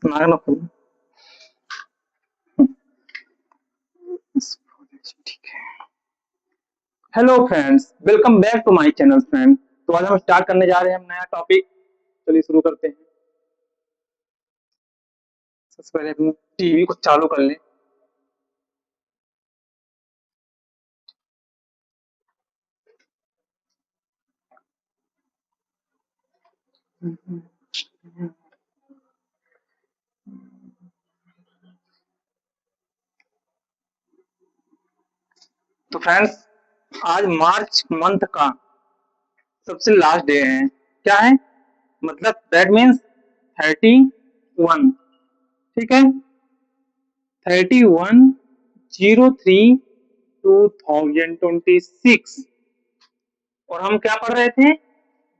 नागना फूल। ठीक है। Hello friends, welcome back to my channel friend. तो आज हम स्टार्ट करने जा रहे हैं हम नया टॉपिक। चलिए शुरू करते हैं। सबसे पहले अपनी टीवी को चालू कर लें। तो फ्रेंड्स, आज मार्च मंथ का सबसे लास्ट डे है। क्या है? मतलब दैट मीन्स 31। ठीक है, 31/03/2026। और हम क्या पढ़ रहे थे?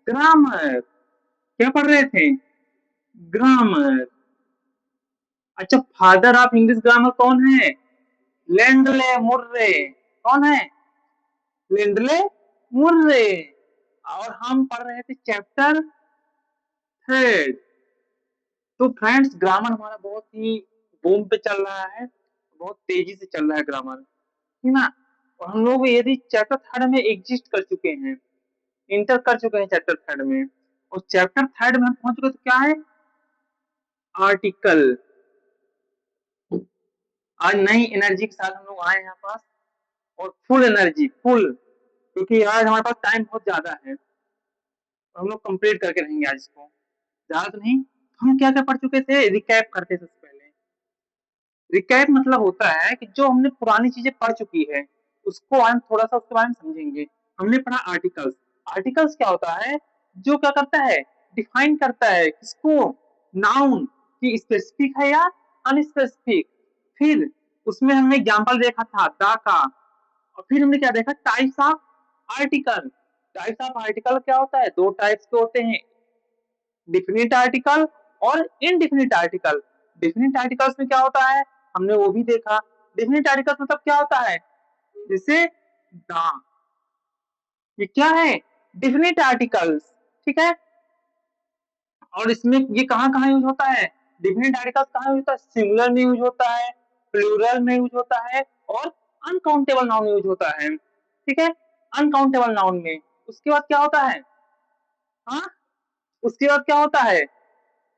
ग्रामर। क्या पढ़ रहे थे? ग्रामर। अच्छा, फादर ऑफ इंग्लिश ग्रामर कौन है? लेंडले मुर्रे। कौन है? लेंडले मुर्रे। और हम पढ़ रहे थे चैप्टर थर्ड। तो फ्रेंड्स, ग्रामर हमारा बहुत ही बूम पे चल रहा है, बहुत तेजी से चल रहा है ग्रामर, है ना। और हम लोग यदि चैप्टर थर्ड में एग्जिस्ट कर चुके हैं, इंटर कर चुके हैं चैप्टर थर्ड में, और चैप्टर थर्ड में हम पहुंच चुके, तो क्या है? आर्टिकल। आज नई एनर्जी के साथ हम लोग आए हैं यहाँ पास, और फुल एनर्जी, फुल, क्योंकि आज हमारे पास टाइम बहुत ज्यादा है, और हम लोग कंप्लीट करके रहेंगे आज इसको। ज्यादा तो नहीं। हम क्या क्या पढ़ चुके थे, रिकैप करते थे सबसे पहले। रिकैप मतलब होता है कि जो हमने पुरानी चीजें पढ़ चुकी है, उसको आज थोड़ा सा उसके बारे में समझेंगे। हमने पढ़ा आर्टिकल्स। आर्टिकल्स क्या होता है? जो क्या करता है? डिफाइन करता है किसको? नाउन, कि स्पेसिफिक है या अनस्पेसिफिक। फिर उसमें हमने एग्जांपल देखा था द का। और फिर हमने क्या देखा? Types of article. Types of article क्या होता है? दो टाइप्स के होते हैं, डिफिनिट आर्टिकल और इनडिफिनिट आर्टिकल। डिफिनिट आर्टिकल्स में क्या होता है? हमने वो भी देखा। डिफिनिट आर्टिकल्स मतलब क्या होता है? जैसे द, ये क्या है? Definite articles. ठीक है। और इसमें ये कहाँ कहाँ यूज होता है? डिफिनिट आर्टिकल्स कहाँ यूज होता है? सिंगुलर में यूज होता है, प्लूरल में यूज होता है, और अनकाउंटेबल नाउन में यूज होता है। ठीक है, अनकाउंटेबल नाउन में। उसके बाद क्या होता है? हाँ, उसके बाद क्या होता है?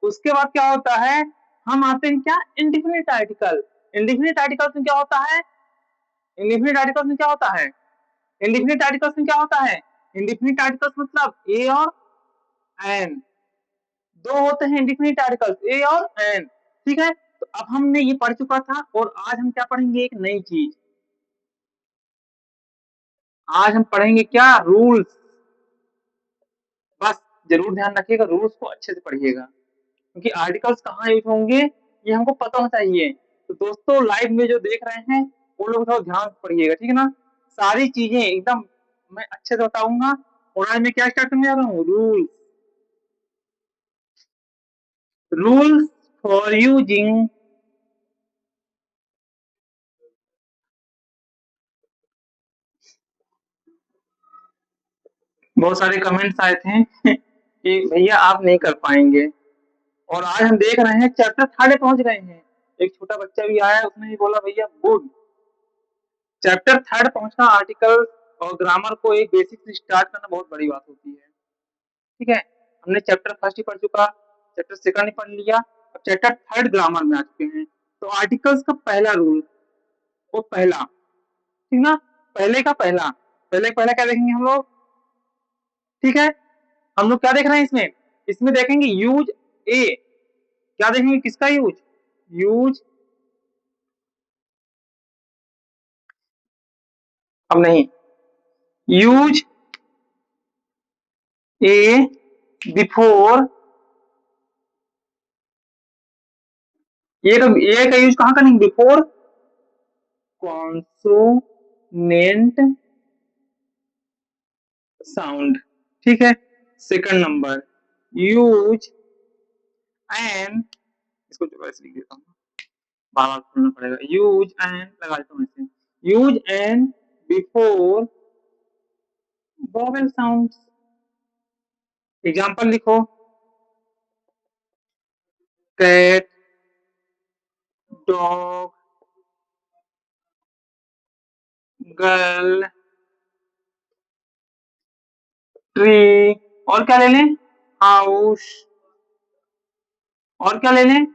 उसके बाद क्या होता है? हम आते हैं क्या? Indefinite article. इंडिफिनिट आर्टिकल्स में क्या होता है? इंडिफिनिट आर्टिकल्स में क्या होता है? इंडिफिनिट आर्टिकल्स में क्या होता है? इंडिफिनिट आर्टिकल्स मतलब ए और एन। दो होते हैं इंडिफिनिट आर्टिकल्स, ए और एन। ठीक है, तो अब हमने ये पढ़ चुका था, और आज हम क्या पढ़ेंगे? एक नई चीज। आज हम पढ़ेंगे क्या? रूल्स। बस जरूर ध्यान रखिएगा, रूल्स को अच्छे से पढ़िएगा, क्योंकि आर्टिकल्स कहाँ यूज होंगे ये हमको पता होना चाहिए। तो दोस्तों, लाइव में जो देख रहे हैं वो लोग थोड़ा ध्यान से पढ़िएगा, ठीक है ना। सारी चीजें एकदम मैं अच्छे से बताऊंगा। और आज मैं क्या स्टार्ट करने जा रहा हूँ? रूल्स। Rules for using. बहुत सारे कमेंट्स आए थे कि भैया आप नहीं कर पाएंगे। और आज हम देख रहे हैं चैप्टर थर्ड पहुंच गए हैं। एक छोटा बच्चा भी आया, उसने भी बोला भैया गुड। चैप्टर थर्ड पहुंचना, आर्टिकल और ग्रामर को एक बेसिक से स्टार्ट करना बहुत बड़ी बात होती है। ठीक है, हमने चैप्टर फर्स्ट ही पढ़ चुका, चैप्टर सेकंड ही पढ़ लिया, अब चैप्टर थर्ड ग्रामर में आ चुके हैं। तो आर्टिकल्स का पहला रूल, वो पहला, ठीक ना, पहले का पहला, पहले का पहला क्या देखेंगे हम लोग? ठीक है, हम लोग क्या देख रहे हैं इसमें? इसमें देखेंगे यूज ए। क्या देखेंगे? किसका यूज? यूज, अब नहीं, यूज ए बिफोर। ए का यूज कहाँ करेंगे? Before consonant sound. ठीक है, सेकंड नंबर, यूज एन, इसको जो ऐसे लिख देता हूँ, बार बार खोलना पड़ेगा। यूज एन लगा देता हूँ ऐसे, use an before vowel sound. Example लिखो, कैट, डॉग, गर्ल, ट्री, और क्या ले लें, हाउस, और क्या ले लें,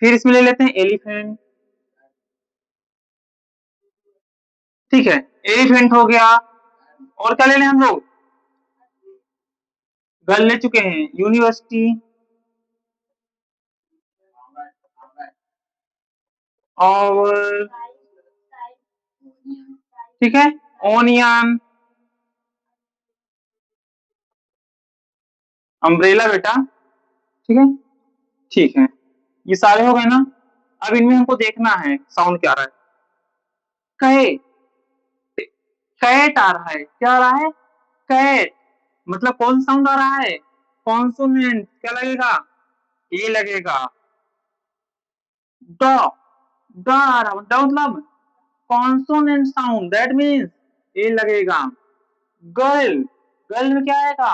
फिर इसमें ले लेते हैं एलिफेंट, ठीक है, एलिफेंट हो गया, और क्या ले लें हम लोग, गर्ल ले चुके हैं, यूनिवर्सिटी, और ठीक है, ओनियन, अम्ब्रेला बेटा, ठीक है, ठीक है, ये सारे हो गए ना। अब इनमें हमको देखना है साउंड क्या आ रहा है, कहे, कैट आ रहा है, क्या आ रहा है, कैट, मतलब कौन साउंड आ रहा है, कॉन्सोनेंट, क्या लगेगा, ए लगेगा, ड, ड आ रहा, ड मतलब कॉन्सोनेंट साउंड, दैट मीन्स ए लगेगा, गर्ल, गर्ल में क्या आएगा,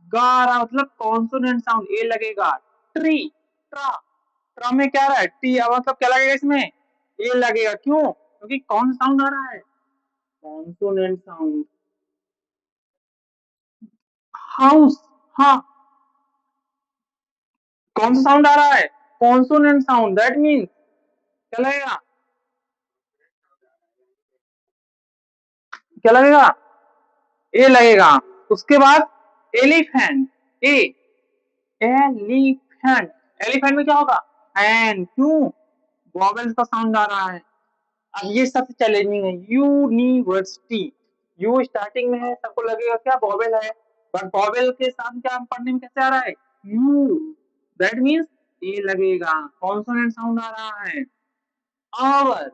गा आ रहा मतलब कॉन्सोनेंट साउंड, ए लगेगा, ट्री, ट्रा, ट्रा में क्या आ रहा है, टी, मतलब क्या लगेगा इसमें, ए लगेगा, क्यों, क्योंकि कौन साउंड आ रहा है, कॉन्सोनेंट साउंड, हाउस, हाँ, कौन सा साउंड आ रहा है, कॉन्सोनेंट साउंड, दैट मीन्स क्या लगेगा, क्या लगेगा, ए लगेगा, उसके बाद एलिफेंट, ए, एलिफेंट, एलिफेंट में क्या होगा, एन, क्यों, वॉवेल्स का साउंड आ रहा है। अब ये सबसे चैलेंजिंग है, यूनिवर्सिटी, यू स्टार्टिंग में है, सबको लगेगा क्या वॉवेल है, बट वॉवेल के साथ क्या हम पढ़ने में कैसे आ रहा है, यू, दैट मीन्स ए लगेगा, कॉन्सोनेंट साउंड आ रहा है, आवर,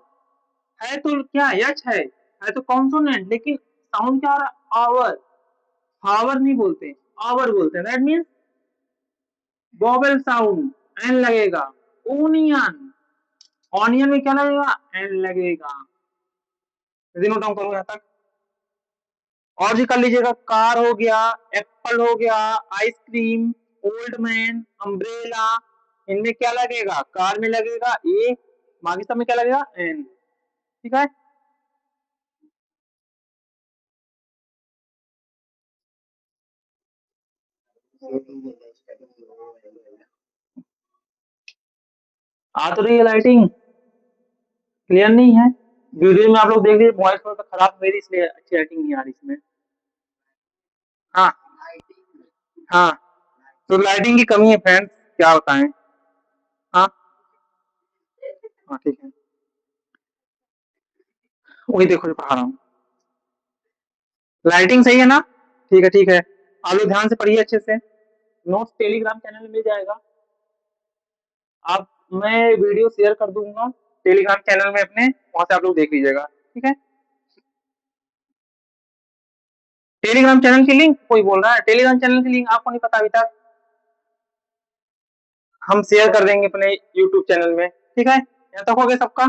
है तो क्या यच है तो कॉन्सोनेंट, लेकिन साउंड क्या आ रहा है, आवर, हावर नहीं बोलते, आवर बोलते हैं, that means vowel sound, an लगेगा, ओनियन, ऑनियन में क्या लगेगा, एन लगेगा, नोट डाउन करो यहाँ तक, और भी कर लीजिएगा, कार हो गया, एप्पल हो गया, आइसक्रीम, ओल्ड मैन, अम्ब्रेला, इनमें क्या लगेगा, कार में लगेगा ए, बाकी सब में क्या लगेगा, एन, ठीक है, आ तो रही है लाइटिंग, क्लियर नहीं है, वीडियो में आप लोग देख रहे वॉइस थोड़ा सा खराब है मेरी, इसलिए अच्छी लाइटिंग नहीं आ रही इसमें, हाँ, हाँ, तो लाइटिंग की कमी है फ्रेंड्स, क्या बताएं, हाँ, हाँ, ठीक है, वही देखो जो पढ़ा रहा हूँ, लाइटिंग सही है ना, ठीक है, ठीक है, आप लोग ध्यान से पढ़िए अच्छे से, नोट्स टेलीग्राम चैनल में मिल जाएगा, आप, मैं वीडियो शेयर कर दूंगा टेलीग्राम चैनल में अपने, वहां से आप लोग देख लीजिएगा, ठीक है, टेलीग्राम चैनल की लिंक कोई बोल रहा है, टेलीग्राम चैनल की लिंक आपको नहीं पता अभी तक, हम शेयर कर देंगे अपने यूट्यूब चैनल में, ठीक है, यहाँ तक हो गया सबका,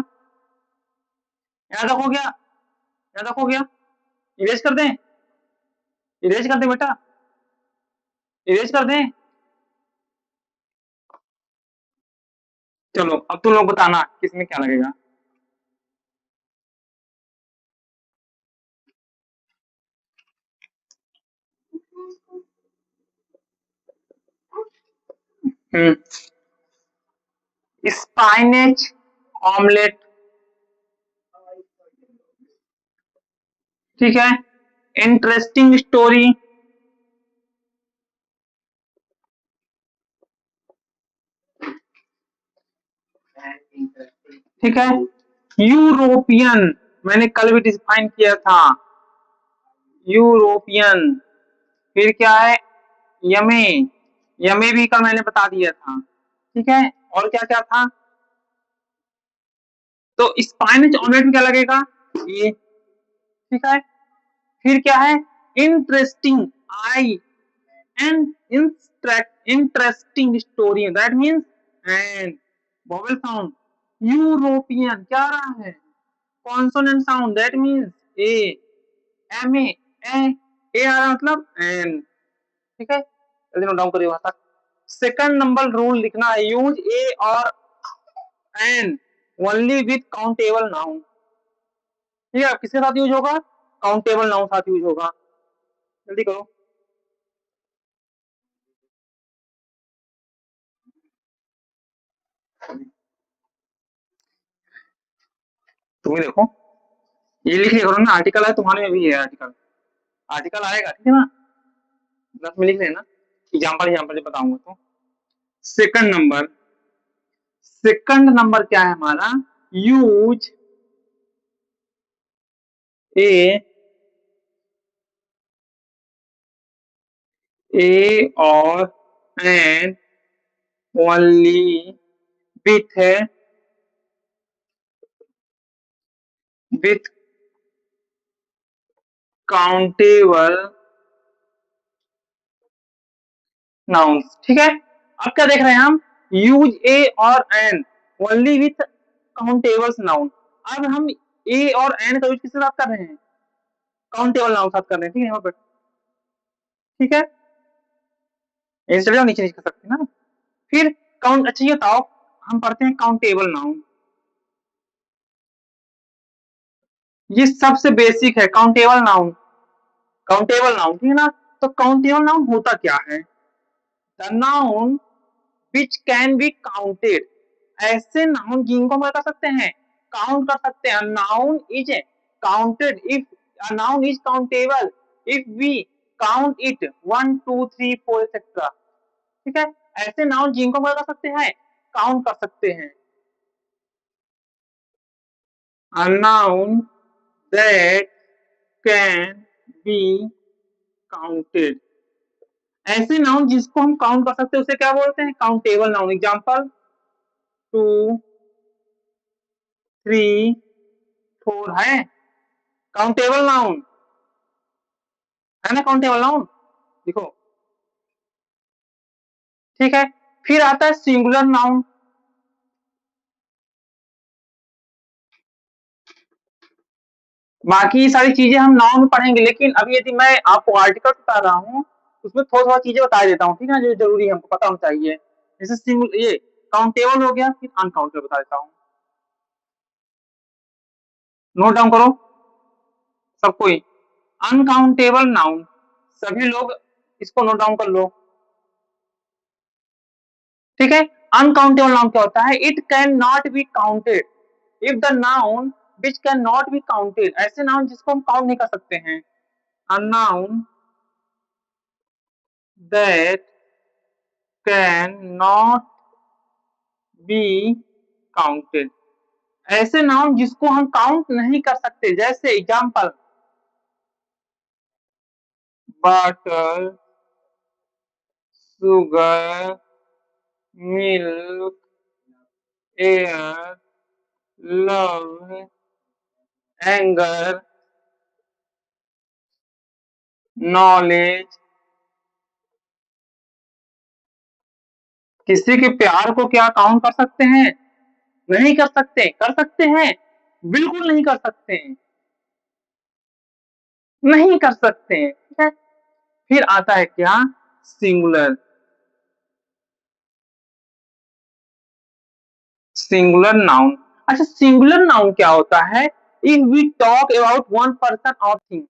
यहाँ तक हो गया, यहाँ तक हो गया, इरेज कर दें, इरेज कर दें बेटा, इरेज कर दें, चलो अब तुम लोग बताना किसमें क्या लगेगा, स्पाइनेच ऑमलेट, ठीक है, इंटरेस्टिंग स्टोरी, ठीक है, यूरोपियन, मैंने कल भी डिफाइन किया था, यूरोपियन, फिर क्या है, यमे, यमे भी का मैंने बता दिया था, ठीक है, और क्या क्या था, तो स्पाइनिश ऑमलेट में क्या लगेगा, ये, ठीक है, फिर क्या है, interesting, I, and interesting story, that means and, vowel sound, European क्या आ रहा है, consonant sound, that means a, M A आ रहा मतलब एन, ठीक है, जल्दी नोट डाउन करिए वहां तक, सेकंड नंबर रूल लिखना है, यूज ए और and only with countable noun. ठीक है, किसके साथ यूज होगा? काउंटेबल नाउन साथ यूज होगा। जल्दी करो। तुम ही देखो, ये लिख लिया करो ना, आर्टिकल है तुम्हारे में भी है आर्टिकल, आर्टिकल आएगा ठीक है ना, 10 में लिख लेना, एग्जाम्पल एग्जाम्पल से बताऊंगा तो। सेकंड नंबर, सेकंड नंबर क्या है हमारा? यूज ए और an only with with countable nouns. ठीक है, अब क्या देख रहे हैं हम? यूज ए और an only with countable noun. अब हम ए और एन का यूज किसके साथ कर रहे हैं? काउंटेबल नाउन साथ कर रहे हैं। ठीक है, यहाँ पर ठीक है, चले जाओ नीचे, नीचे कर सकते हैं ना। फिर काउंट, अच्छा ये बताओ, हम पढ़ते हैं काउंटेबल नाउन, ये सबसे बेसिक है काउंटेबल नाउन। काउंटेबल नाउन ठीक है ना, तो काउंटेबल नाउन होता क्या है? The noun which can be counted, ऐसे नाउन जिनको हम क्या कर सकते हैं? काउंट कर सकते हैं। Noun is counted if, noun is countable if we count it 1 2 3 4 etcetera. ठीक है, ऐसे नाउन जिनको हम क्या कर सकते हैं? काउंट कर सकते हैं। A noun that can be counted, ऐसे नाउन जिसको हम काउंट कर सकते हैं उसे क्या बोलते हैं? Countable noun. एग्जांपल 2 3 4 है काउंटेबल नाउन, है ना काउंटेबल नाउन, देखो। ठीक है, फिर आता है सिंगुलर नाउन। बाकी सारी चीजें हम नाउन में पढ़ेंगे, लेकिन अभी यदि मैं आपको आर्टिकल बता रहा हूँ उसमें थोड़ा थोड़ा चीजें बता देता हूँ, ठीक है, जो जरूरी है हमको पता होना चाहिए। जैसे सिंगुलर, ये काउंटेबल हो गया, फिर अनकाउंटेबल बता देता हूँ। नोट डाउन करो सब कोई। अनकाउंटेबल नाउन, सभी लोग इसको नोट डाउन कर लो। ठीक है, अनकाउंटेबल नाउन क्या होता है? It can not be counted if the noun which can not be counted, ऐसे नाउन जिसको हम काउंट नहीं कर सकते हैं। A noun that can not be counted, ऐसे नाउन जिसको हम काउंट नहीं कर सकते। जैसे example, butter, sugar, milk, air, love, anger, knowledge. किसी के प्यार को क्या काउंट कर सकते हैं? नहीं कर सकते। कर सकते हैं? बिल्कुल नहीं कर सकते हैं, नहीं कर सकते हैं। ठीक है, फिर आता है क्या? सिंगुलर। सिंगुलर नाउन, अच्छा सिंगुलर नाउन क्या होता है? If we talk about one person और थिंग,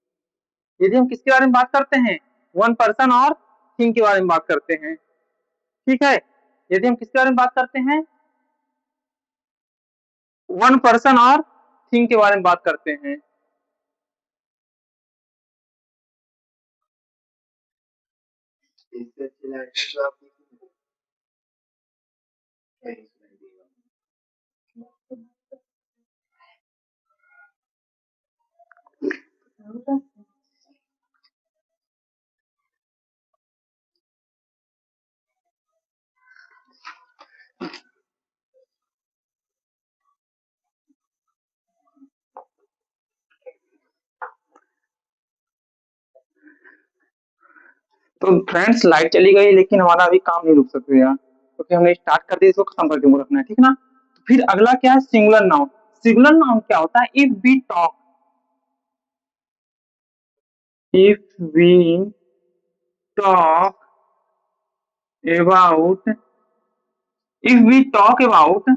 यदि हम किसके बारे में बात करते हैं? वन पर्सन और थिंग के बारे में बात करते हैं। ठीक है, यदि हम किसके बारे में बात करते हैं? वन पर्सन और थिंग के बारे में बात करते हैं। तो फ्रेंड्स लाइट चली गई, लेकिन हमारा अभी काम नहीं रुक सकते यार, क्योंकि हमने स्टार्ट कर दिया, इसको खत्म करके मुंह रखना है, ठीक है ना। तो फिर अगला क्या है? Singular noun. सिंगुलर नाउन क्या होता है? If we talk about, if we talk about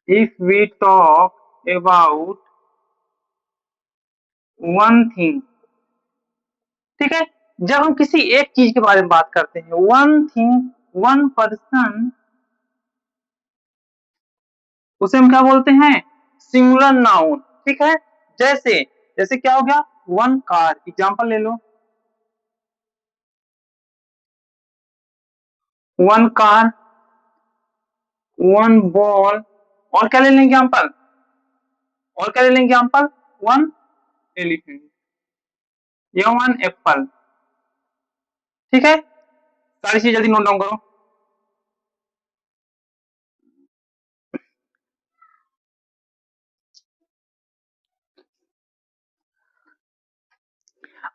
if we talk about one thing, ठीक है, जब हम किसी एक चीज के बारे में बात करते हैं, वन थिंग, वन पर्सन, उसे हम क्या बोलते हैं, सिंगुलर नाउन, ठीक है। जैसे जैसे क्या हो गया, वन कार, एग्जांपल ले लो, वन कार, वन बॉल, और क्या ले लेंगे एग्जांपल, और क्या ले लेंगे एग्जांपल, वन एलिफेंट या वन एप्पल, ठीक है। सारी चीज जल्दी नोट डाउन करो।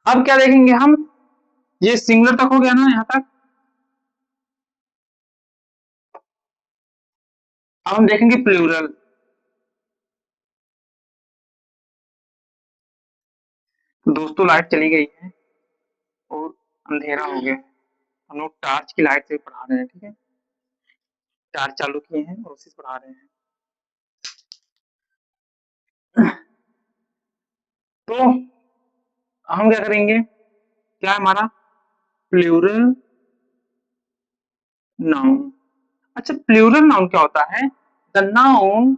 अब क्या देखेंगे हम, ये सिंगुलर तक हो गया ना यहाँ तक। अब हम देखेंगे प्लूरल। दोस्तों लाइट चली गई है और अंधेरा हो गया, हम लोग टार्च की लाइट से पढ़ा रहे हैं, ठीक है, टार्च चालू किए हैं और उसी से पढ़ा रहे हैं। तो हम क्या करेंगे, क्या हमारा प्लूरल नाउन। अच्छा, प्लूरल नाउन क्या होता है, the noun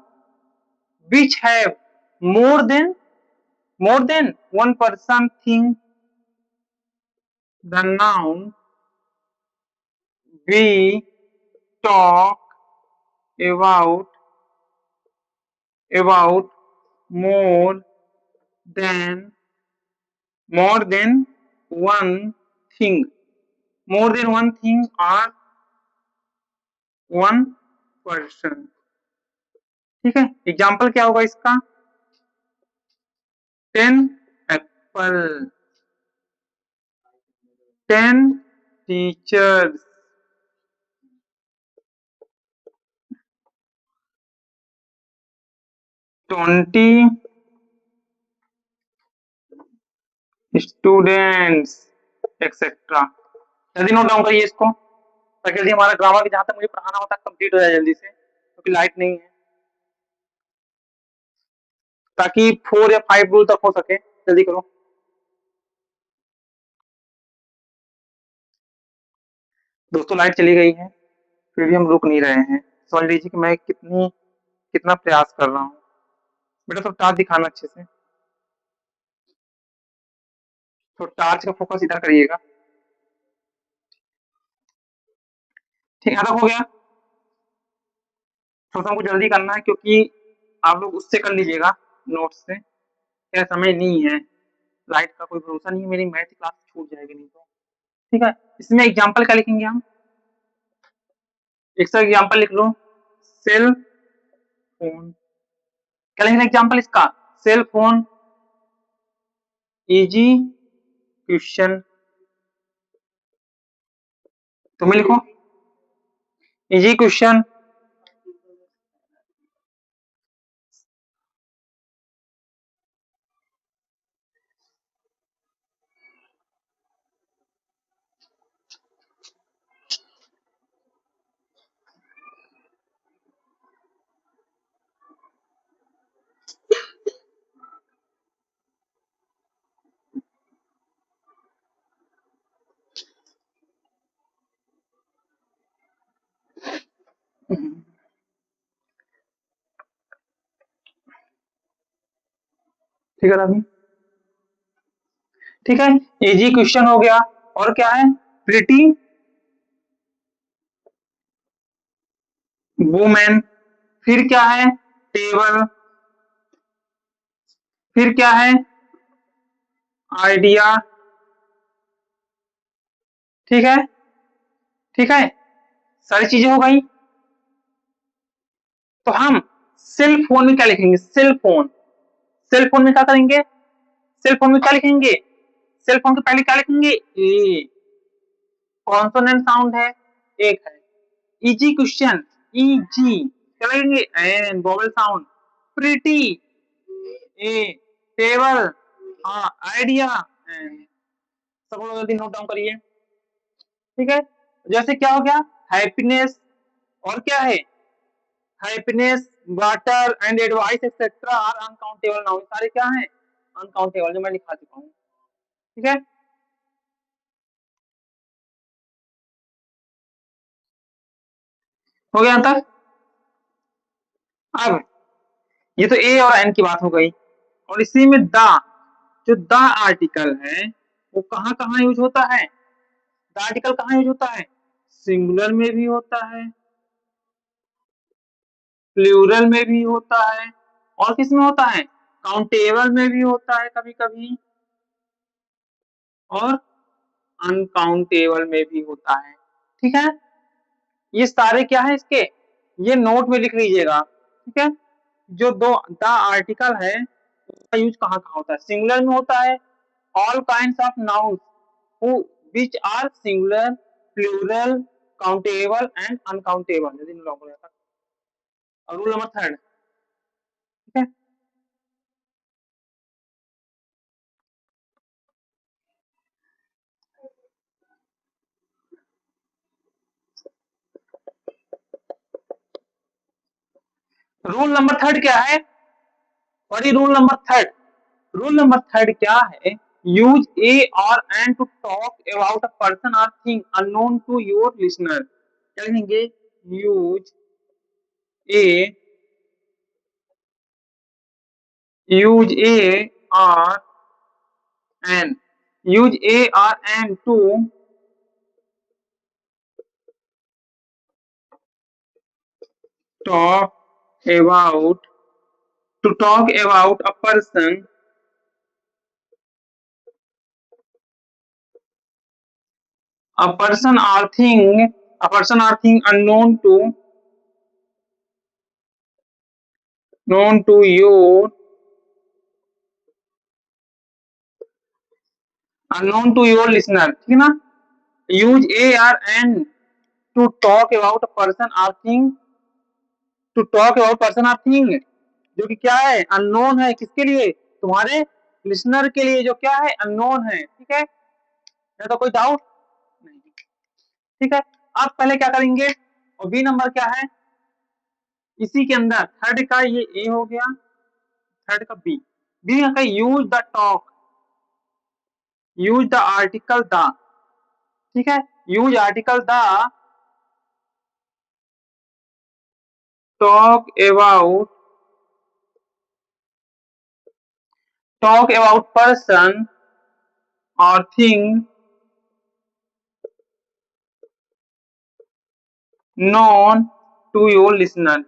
which have more than one person thing, the noun we talk about more than one thing, more than one thing or one person, ठीक है। एग्जाम्पल क्या होगा इसका, 10 एप्पल, 10 टीचर्स, 20 स्टूडेंट्स, एक्सेट्रा। जल्दी note down करिए इसको, ताकि जल्दी हमारा ग्रामर जहां तक मुझे पढ़ाना होता है कंप्लीट हो जाए जल्दी से, क्योंकि लाइट नहीं है, ताकि 4 या 5 रूल तक हो सके। जल्दी करो। दोस्तों लाइट चली गई है, फिर भी हम रुक नहीं रहे हैं। समझ लीजिए कि मैं कितना प्रयास कर रहा हूँ। बेटा तो टार्च दिखाना अच्छे से, तो टार्च का फोकस इधर करिएगा, ठीक है, हो गया। थोड़ा सा हमको जल्दी करना है, क्योंकि आप लोग उससे कर लीजिएगा नोट से, क्या समय नहीं है, लाइट का कोई भरोसा नहीं है, मेरी मैथ क्लास छूट जाएगी नहीं तो, ठीक है। इसमें एग्जाम्पल क्या लिखेंगे हम, एक सा एग्जाम्पल लिख लो, सेल फोन, क्या लिखना एग्जाम्पल इसका, सेल फोन, इजी क्वेश्चन, तुम्हें लिखो इजी क्वेश्चन, ठीक है अभी, ठीक है, इजी क्वेश्चन हो गया, और क्या है, प्रिटी वुमेन, फिर क्या है, टेबल, फिर क्या है, आइडिया, ठीक है, ठीक है, सारी चीजें हो गई। तो हम सेल फोन में क्या लिखेंगे, सेल फोन, सेल फोन में क्या करेंगे, सेल फोन में क्या लिखेंगे, सेल फोन के पहले क्या लिखेंगे, ए, कॉन्सोनेंट साउंड है, एक है, इजी क्वेश्चन, इजी, क्या लिखेंगे, एन, वोवेल साउंड, प्रिटी, ए, टेबल, हाँ, आइडिया, एन, सब लोग जल्दी नोट डाउन करिए, ठीक है। जैसे क्या हो गया, हैप्पीनेस, और क्या है, happiness, water and advice etcetera are uncountable noun. सारे क्या हैं? अनकाउंटेबल, जो मैं लिखा चुका हूँ। ठीक है, हो गया अंतर। अब ये तो ए और एन की बात हो गई, और इसी में द, जो द आर्टिकल है वो कहाँ कहाँ यूज होता है? द आर्टिकल कहाँ यूज होता है? सिंगुलर में भी होता है, प्लूरल में भी होता है, और किस में होता है? काउंटेबल में भी होता है कभी कभी, और अनकाउंटेबल में भी होता है। ठीक है, ये सारे क्या है इसके, ये नोट में लिख लीजिएगा। ठीक है, जो दो द आर्टिकल है उसका यूज कहाँ कहाँ होता है? सिंगुलर में होता है, all kinds of noun who which are singular, plural, countable and uncountable, यदि लॉन्ग हो जाता। और रूल नंबर थर्ड, ठीक है, रूल नंबर थर्ड क्या है? और ये rule number third, rule number third क्या है? यूज ए और an to talk about a person और thing unknown to your listener. क्या लिखेंगे? यूज ए, यूज ए और एन, यूज ए और an to talk about, to talk about a person or thing, a person or thing unknown to, known to your, unknown to your listener। ठीक है ना? Use a or an to talk about a person और thing, to talk about person और thing जो कि क्या है? Unknown है। किसके लिए? तुम्हारे लिसनर के लिए, जो क्या है? अननोन है। ठीक है, तो कोई डाउट नहीं। ठीक है, अब पहले क्या करेंगे, और बी नंबर क्या है इसी के अंदर? थर्ड का ये ए हो गया, थर्ड का बी, बी का use the talk, use the article the. ठीक है, use article the, talk about, talk about person और thing known to your listener.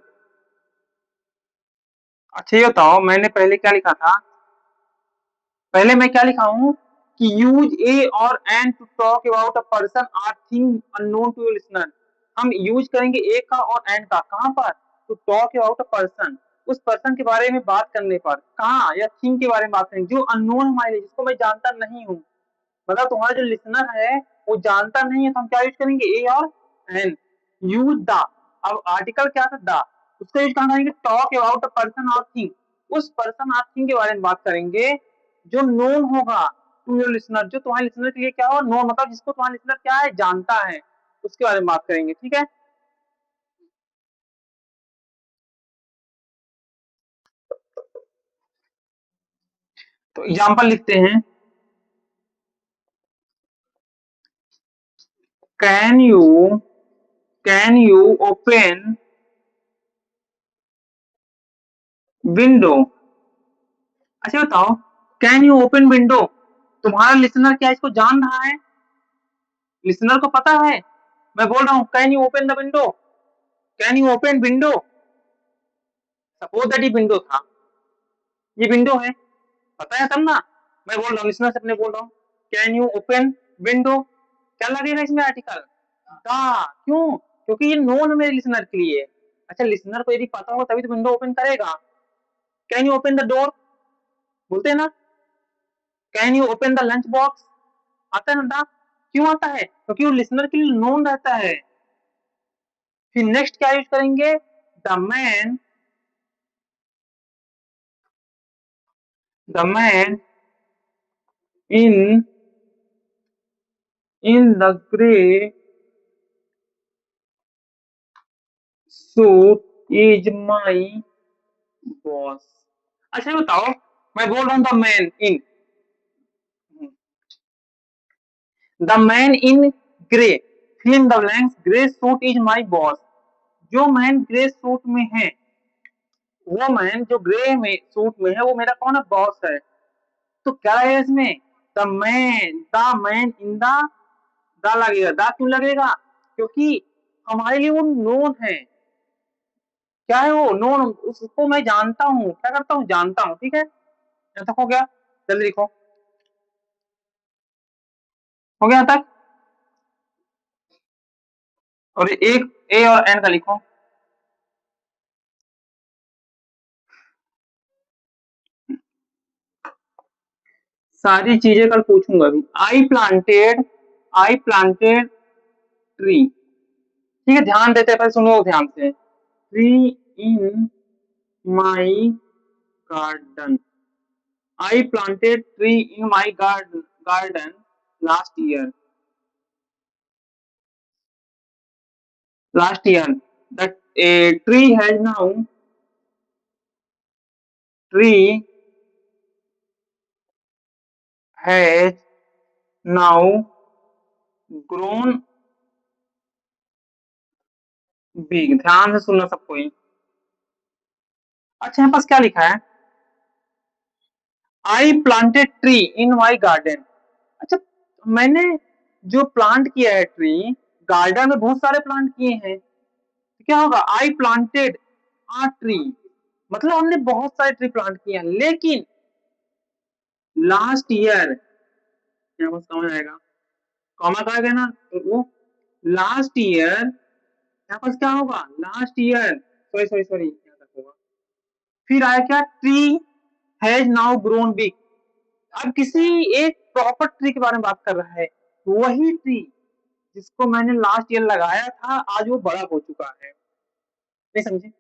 अच्छा ये बताओ, मैंने पहले क्या लिखा था? पहले मैं क्या लिखा हूं कि यूज ए और an to talk about a person और thing unknown to your listener. हम यूज करेंगे ए का और एन का, कहां पर? To talk about a person, उस पर्सन के बारे में बात करने पर। कहाँ? या थिंग के बारे में बात करेंगे जो अननोन हमारे लिए, जिसको मैं जानता नहीं हूँ। मतलब तुम्हारा जो लिसनर है वो जानता नहीं है, तो हम क्या यूज करेंगे? ए और एन। यूज द, अब आर्टिकल क्या था? द, उसका यूज कहाँ करेंगे? टॉक अबाउट अ पर्सन और थिंग, उस पर्सन और थिंग के बारे में बात करेंगे जो नोन होगा टू योर लिसनर, जो तुम्हारे लिसनर के लिए क्या हो? नोन, मतलब जिसको तुम्हारा लिसनर क्या है? जानता है, उसके बारे में बात करेंगे। ठीक है, तो एग्जाम्पल लिखते हैं। Can you, can you open window. अच्छा बताओ, कैन यू ओपन विंडो, तुम्हारा लिसनर क्या इसको जान रहा है? लिसनर को पता है? मैं बोल रहा हूँ can you open the window, can you open window, suppose that ये विंडो था, ये विंडो है, पता है तब ना। मैं बोल रहा हूँ लिसनर से अपने बोल रहा हूँ कैन यू ओपन विंडो, क्या लगेगा इसमें? Article the. क्यों? क्योंकि ये नोन है मेरे लिसनर के लिए। अच्छा, लिसनर को यदि पता हो तभी तो विंडो ओपन करेगा। Can you open the door, बोलते हैं ना। Can you open the lunch box, आता है ना द। क्यों आता है? क्योंकि वो लिसनर के लिए नोन रहता है। फिर नेक्स्ट क्या यूज करेंगे? The man, the man in, in the grey suit is my boss. अच्छा ये बताओ, मैं बोल रहा हूँ the man in, the man in grey, fill in the blanks, grey suit is my boss. जो मैन ग्रे सूट में है, वो मैन जो ग्रे में सूट में है, वो मेरा कौन है? बॉस है। तो क्या लगेगा इसमें? द मैन इन द लगेगा। द क्यों लगेगा? क्योंकि हमारे लिए वो नोन है। क्या है वो? नोन। उसको मैं जानता हूँ। क्या करता हूँ? जानता हूँ। ठीक है, यहाँ तक हो गया? जल्दी लिखो। हो गया यहाँ तक? और एक ए और एन का लिखो। सारी चीजें कल पूछूंगा अभी। I planted tree. ठीक है, ध्यान देते पहले सुनो ध्यान से। Tree in my garden. I planted tree in my garden last year. Last year, that a tree has now tree has now grown big। ध्यान से सुनना सब कोई। अच्छा यहाँ पास क्या लिखा है? I planted tree in my garden. अच्छा, मैंने जो प्लांट किया है ट्री, गार्डन में बहुत सारे प्लांट किए हैं, तो क्या होगा? आई प्लांटेड आ ट्री, मतलब हमने बहुत सारे ट्री प्लांट किए हैं, लेकिन लास्ट ईयर, यहाँ पास समझ आएगा, कॉमा कहा गया ना, तो वो लास्ट ईयर, यहाँ पर क्या होगा? Last year, sorry sorry sorry, यहाँ तक होगा। फिर आया क्या? Tree has now grown big. अब किसी एक प्रॉपर ट्री के बारे में बात कर रहा है। वही ट्री जिसको मैंने लास्ट ईयर लगाया था, आज वो बड़ा हो चुका है। नहीं समझे?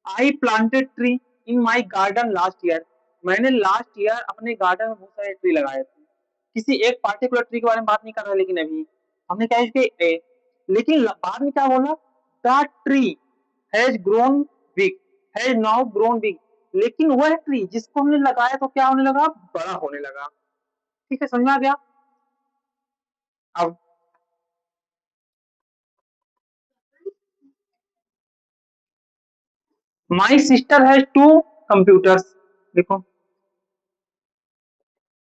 I planted tree in my garden last year. मैंने लास्ट ईयर अपने गार्डन में बहुत सारे ट्री लगाए थे। किसी एक पार्टिकुलर ट्री के बारे में बात नहीं कर रहा, लेकिन अभी हमने क्या इसके लेकिन बाद में क्या बोला? The tree has grown big, has now grown big. लेकिन वह ट्री जिसको हमने लगाया तो क्या होने लगा? बड़ा होने लगा। ठीक है, समझ में आ गया? अब my sister has two computers. देखो,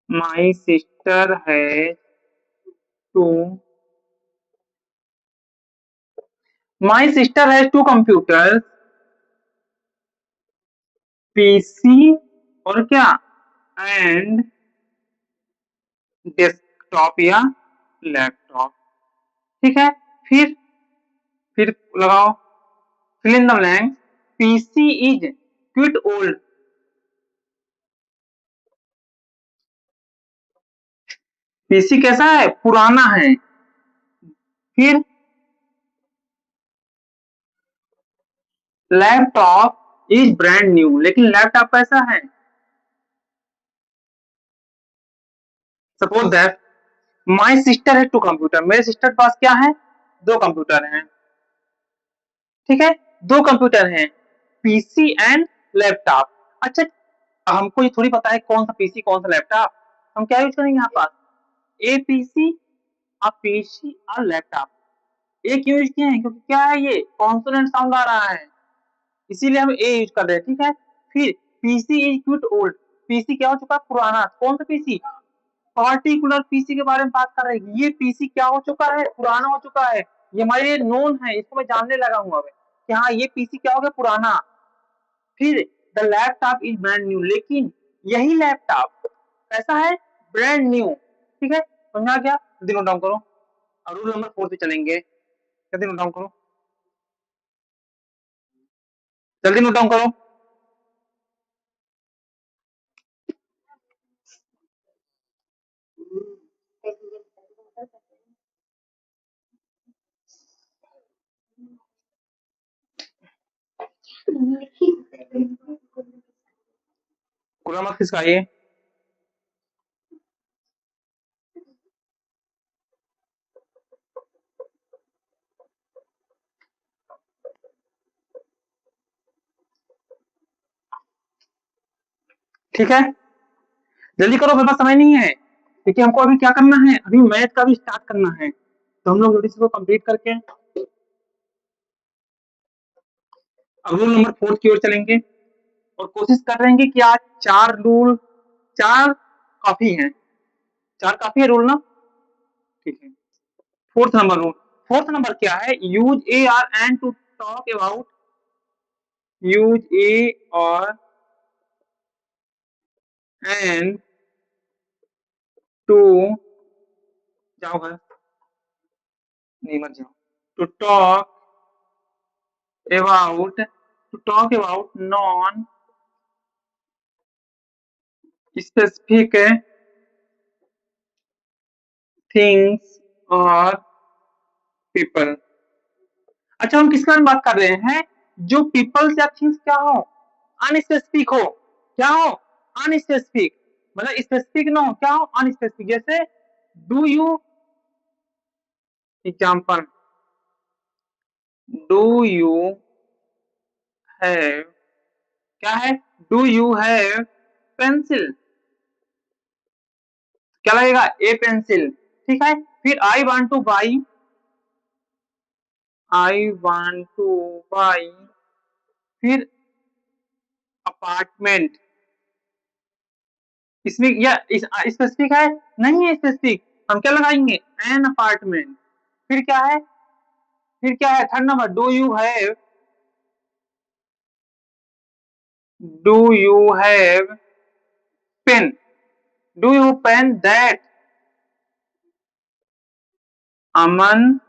my sister has two my sister has two computers, PC और क्या, एंड डेस्कटॉप या लैपटॉप। ठीक है, फिर लगाओ, fill in the blank, PC is quite old। PC कैसा है? पुराना है। फिर लैपटॉप इज ब्रांड न्यू, लेकिन लैपटॉप कैसा है? सपोज दैट माई सिस्टर है टू कंप्यूटर। मेरे सिस्टर के पास क्या है? दो कंप्यूटर हैं। ठीक है, दो कंप्यूटर हैं, पीसी एंड लैपटॉप। अच्छा, हमको ये थोड़ी पता है कौन सा पीसी कौन सा लैपटॉप। हम क्या यूज करेंगे यहाँ पास? ए पीसी, आ पीसी और लैपटॉप। एक यूज किए हैं क्योंकि क्या है, ये कॉन्सोनेंट साउंड आ रहा है, इसीलिए हम ए यूज कर रहे हैं। ठीक है, फिर PC is quit old. PC क्या हो चुका है? पुराना। कौन सा पीसी? पार्टिकुलर पीसी के बारे में बात कर रहे हैं। ये पीसी क्या हो चुका है? पुराना हो चुका है। ये हमारे लिए नोन है, इसको मैं जानने लगा हूँ अब कि हाँ ये पीसी क्या हो गया? पुराना। फिर the laptop is brand new, लेकिन यही लैपटॉप कैसा है? Brand new. ठीक है, समझा गया? जल्दी नोट डाउन करो। और रूल नंबर 4 पे चलेंगे। जल्दी नोट डाउन करो, जल्दी नोट डाउन करो। पूरा मत खिसकाइए। ठीक है, जल्दी करो, मेरे पास समय नहीं है, क्योंकि हमको अभी क्या करना है, अभी मैथ का भी स्टार्ट करना है, तो हम लोग जल्दी से इसको कंप्लीट करके अब रूल नंबर 4 की ओर चलेंगे और कोशिश कर रहे हैं कि आज 4 काफी हैं, 4 काफी है रूल ना, ठीक है। फोर्थ नंबर क्या है, use a or and to talk about, use a और एंड टू, जाओ घर, नहीं मत जाओ, to talk about non specific things और पीपल। अच्छा, हम किसके बारे में बात कर रहे हैं, जो पीपल्स या थिंग्स क्या हो, अनस्पेसिफिक हो, क्या हो, अनस्पेसिफिक, मतलब स्पेसिफिक ना हो, क्या हो, अनस्पेसिफिक। जैसे do you, example, do you have, क्या है, डू यू हैव पेंसिल, क्या लगेगा, ए पेंसिल, ठीक है। फिर आई वांट टू बाई, फिर अपार्टमेंट, इसमें या स्पेसिफिक है, नहीं है स्पेसिफिक, हम क्या लगाएंगे, एन अपार्टमेंट। फिर क्या है, third number, do you have pen, do you pen that Aman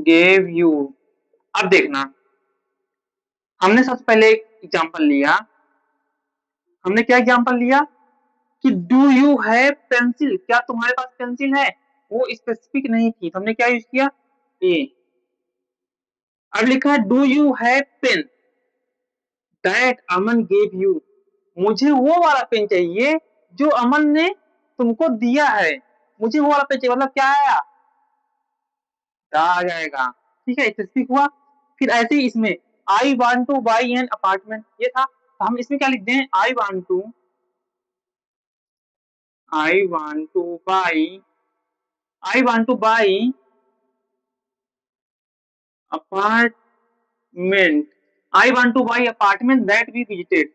gave you. अब देखना, हमने सबसे पहले एग्जांपल लिया, हमने क्या एग्जांपल लिया कि डू यू हैव पेंसिल, क्या तुम्हारे पास पेंसिल है, वो स्पेसिफिक नहीं थी, तो हमने क्या यूज किया, ए। अब लिखा है do you have pen that Aman gave you, मुझे वो वाला पेन चाहिए जो अमन ने तुमको दिया है, मुझे वो वाला पेन चाहिए, मतलब क्या आया, दा आ जाएगा, ठीक है, स्पेसिफिक हुआ। फिर ऐसे ही इसमें I want to buy an apartment, ये था, तो हम इसमें क्या लिख दें, I want to buy apartment, I want to buy apartment that we visited,